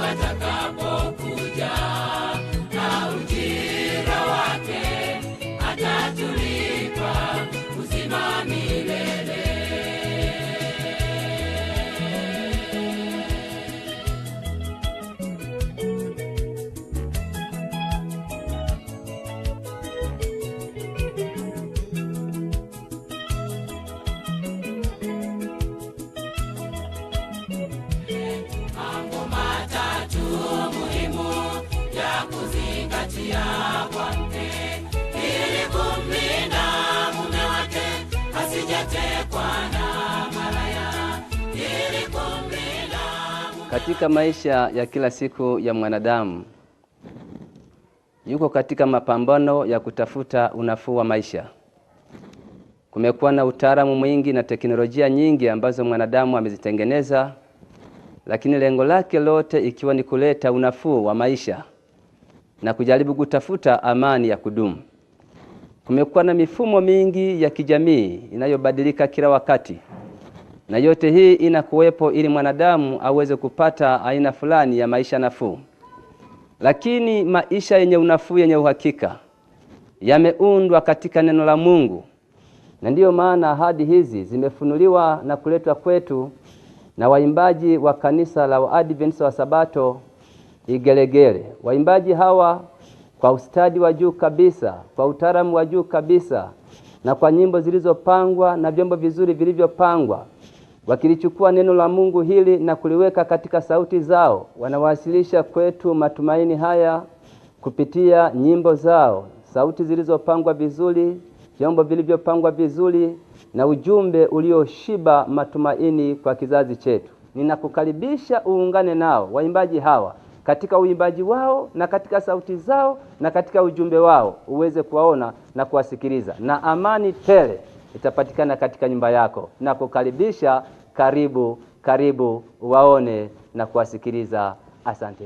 atakapokuja na ujira wake atatulipa uzima milele. Ili kumlinda mume wake asijatekwa na malaya, ili kumlinda. Katika maisha ya kila siku ya mwanadamu yuko katika mapambano ya kutafuta unafuu wa maisha. Kumekuwa na utaalamu mwingi na teknolojia nyingi ambazo mwanadamu amezitengeneza, lakini lengo lake lote ikiwa ni kuleta unafuu wa maisha na kujaribu kutafuta amani ya kudumu. Kumekuwa na mifumo mingi ya kijamii inayobadilika kila wakati, na yote hii inakuwepo ili mwanadamu aweze kupata aina fulani ya maisha nafuu. Lakini maisha yenye unafuu, yenye uhakika, yameundwa katika neno la Mungu, na ndiyo maana ahadi hizi zimefunuliwa na kuletwa kwetu na waimbaji wa kanisa la Waadventista wa Sabato Igelegele. Waimbaji hawa kwa ustadi wa juu kabisa, kwa utaalamu wa juu kabisa, na kwa nyimbo zilizopangwa na vyombo vizuri vilivyopangwa, wakilichukua neno la Mungu hili na kuliweka katika sauti zao, wanawasilisha kwetu matumaini haya kupitia nyimbo zao, sauti zilizopangwa vizuri, vyombo vilivyopangwa vizuri, na ujumbe ulioshiba matumaini kwa kizazi chetu. Ninakukaribisha uungane nao waimbaji hawa katika uimbaji wao na katika sauti zao na katika ujumbe wao, uweze kuwaona na kuwasikiliza, na amani tele itapatikana katika nyumba yako. Nakukaribisha, karibu waone na kuwasikiliza. Asante.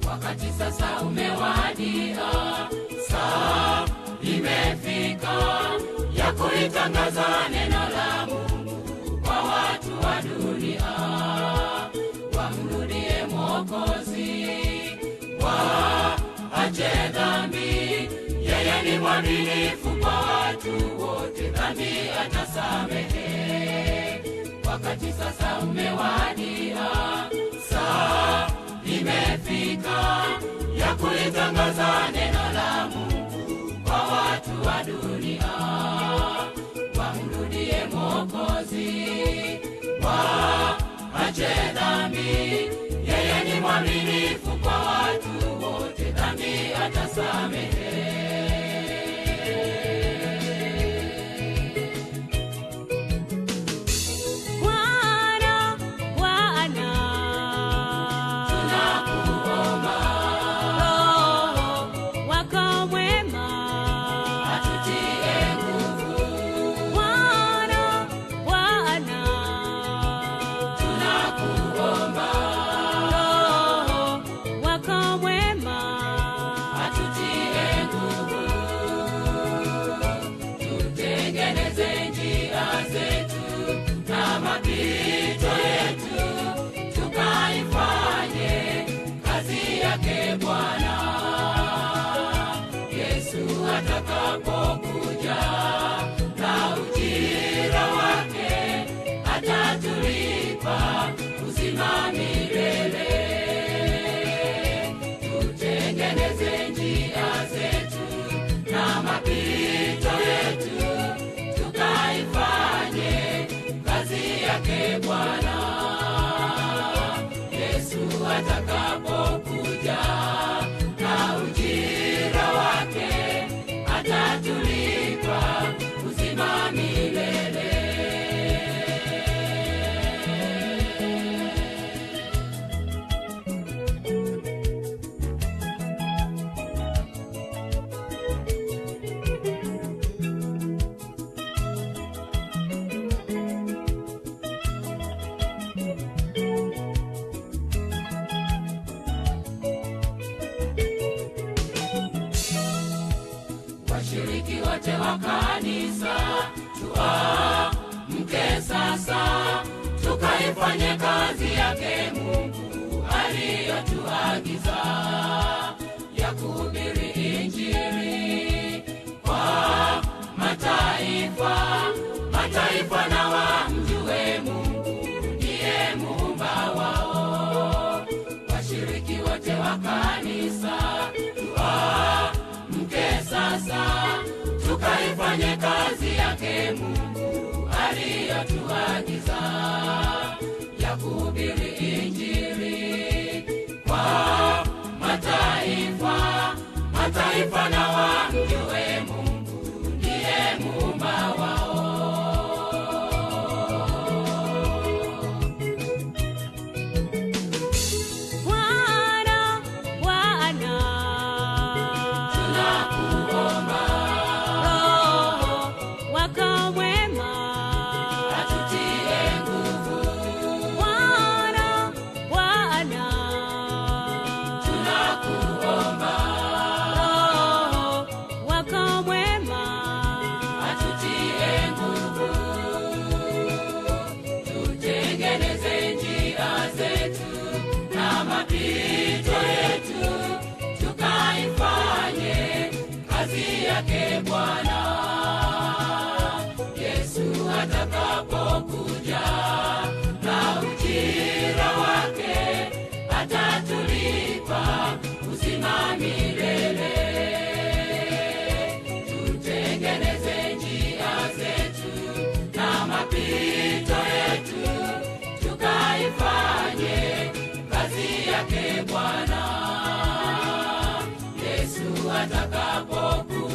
Wakati sasa umewadia, saa imefika ya kulitangaza neno la Mungu kwa watu wa dunia. Wamrudie Mwokozi, waache dhambi, yeye ni mwaminifu kwa watu wote, dhambi atasamehe. Wakati sasa umewadia, saa imefika ya kulitangaza neno la Mungu kwa watu wa dunia. Wamrudie Mwokozi, waache dhambi, yeye ni mwaminifu kwa watu wote, dhambi atasamehe. Atakapokuja na ujira wake atatulipa uzima milele. Tutengeneze njia zetu na mapito yetu, tukaifanye kazi yake Bwana. atakapokuja na ujira wake, atatulipa uzima milele. Washiriki wote wa kanisa, tuamke sasa, tukaifanye kazi yake Mungu aliyotuagiza ya kuhubiri Injili kwa mataifa na wamjue Mungu ndiye muumba wao. Washiriki wote wa kanisa, tuamke sasa, tukaifanye kazi yake Mungu aliyotuagiza ya kuhubiri Injili kwa mataifa na wamjue Mungu ndiye muumba wao. Tutengeneze njia zetu na mapito yetu, tukaifanye kazi yake Bwana. Yesu atakapokuja na ujira wake, atatulipa uzima milele. Tutengeneze njia zetu na mapito yetu, tukaifanye kazi yake Bwana. Yesu atakapokuja